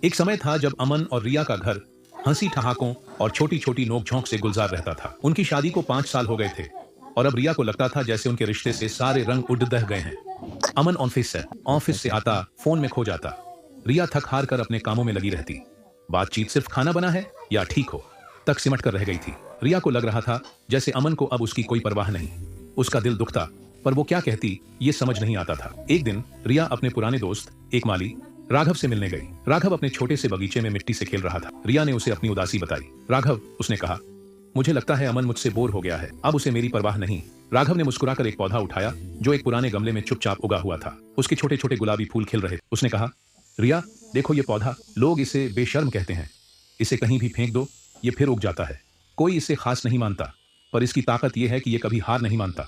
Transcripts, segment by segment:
एक समय था जब अमन और रिया का घर हंसी ठहाकों और छोटी छोटी नोक-झोंक से गुलजार रहता था। उनकी शादी को 5 साल हो गए थे और अब रिया को लगता था जैसे उनके रिश्ते से सारे रंग उड़ दह गए हैं। अमन ऑफिस से आता, फोन में खो जाता। रिया थक हार कर अपने कामों में लगी रहती। बातचीत सिर्फ खाना बना है या ठीक हो तक सिमट कर रह गई थी। रिया को लग रहा था जैसे अमन को अब उसकी कोई परवाह नहीं। उसका दिल दुखता, पर वो क्या कहती ये समझ नहीं आता था। एक दिन रिया अपने पुराने दोस्त एक माली राघव से मिलने गई। राघव अपने छोटे से बगीचे में मिट्टी से खेल रहा था। रिया ने उसे अपनी उदासी बताई। राघव, उसने कहा, मुझे लगता है अमन मुझसे बोर हो गया है, अब उसे मेरी परवाह नहीं। राघव ने मुस्कुराकर एक पौधा उठाया जो एक पुराने गमले में चुपचाप उगा हुआ था। उसके छोटे छोटे गुलाबी फूल खिल रहे। उसने कहा, रिया देखो ये पौधा, लोग इसे बेशर्म कहते हैं, इसे कहीं भी फेंक दो ये फिर उग जाता है। कोई इसे खास नहीं मानता, पर इसकी ताकत यह है कि ये कभी हार नहीं मानता,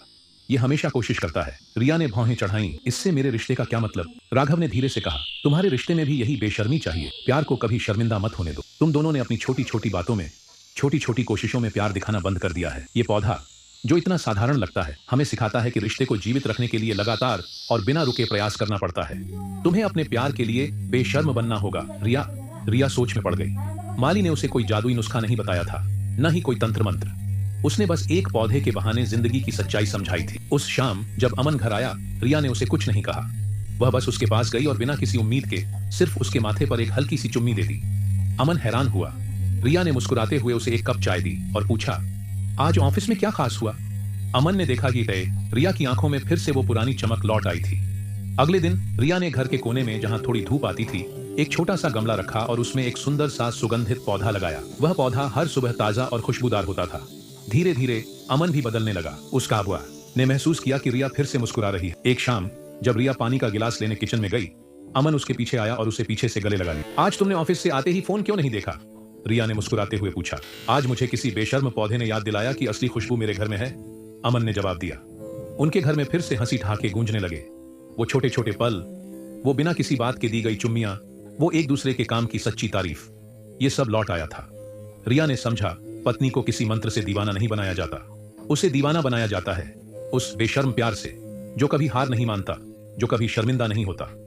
ये हमेशा कोशिश करता है। रिया ने भौहें चढ़ाई। इससे मेरे रिश्ते का क्या मतलब? राघव ने धीरे से कहा, तुम्हारे रिश्ते में भी यही बेशर्मी चाहिए। प्यार को कभी शर्मिंदा मत होने दो। तुम दोनों ने अपनी छोटी छोटी बातों में, छोटी छोटी कोशिशों में प्यार दिखाना बंद कर दिया है। ये पौधा जो इतना साधारण लगता है हमें सिखाता है कि रिश्ते को जीवित रखने के लिए लगातार और बिना रुके प्रयास करना पड़ता है। तुम्हें अपने प्यार के लिए बेशर्म बनना होगा। रिया सोच में पड़ गई। माली ने उसे कोई जादुई नुस्खा नहीं बताया था, न ही कोई तंत्र मंत्र। उसने बस एक पौधे के बहाने जिंदगी की सच्चाई समझाई थी। उस शाम जब अमन घर आया, रिया ने उसे कुछ नहीं कहा। वह बस उसके पास गई और बिना किसी उम्मीद के सिर्फ उसके माथे पर एक हल्की सी चुम्मी दे दी। अमन हैरान हुआ। रिया ने मुस्कुराते हुए उसे एक कप चाय दी और पूछा, आज ऑफिस में क्या खास हुआ? अमन ने देखा कि रिया की आंखों में फिर से वो पुरानी चमक लौट आई थी। अगले दिन रिया ने घर के कोने में, जहां थोड़ी धूप आती थी, एक छोटा सा गमला रखा और उसमें एक सुंदर सा सुगंधित पौधा लगाया। वह पौधा हर सुबह ताजा और खुशबूदार होता था। धीरे धीरे अमन भी बदलने लगा। उसका अबुआ ने महसूस किया कि रिया फिर से मुस्कुरा रही है। एक शाम जब रिया पानी का गिलास लेने किचन में गई, अमन उसके पीछे आया और उसे पीछे से गले लगा लिया। आज तुमने ऑफिस से आते ही फोन क्यों नहीं देखा? रिया ने मुस्कुराते हुए पूछा। आज मुझे किसी बेशर्म पौधे ने याद दिलाया कि असली खुशबू मेरे घर में है, अमन ने जवाब दिया। उनके घर में फिर से हंसी ठहाके गूंजने लगे। वो छोटे छोटे पल, वो बिना किसी बात के दी गई चुम्मियां, वो एक दूसरे के काम की सच्ची तारीफ, ये सब लौट आया था। रिया ने समझा, पत्नी को किसी मंत्र से दीवाना नहीं बनाया जाता, उसे दीवाना बनाया जाता है उस बेशर्म प्यार से जो कभी हार नहीं मानता, जो कभी शर्मिंदा नहीं होता।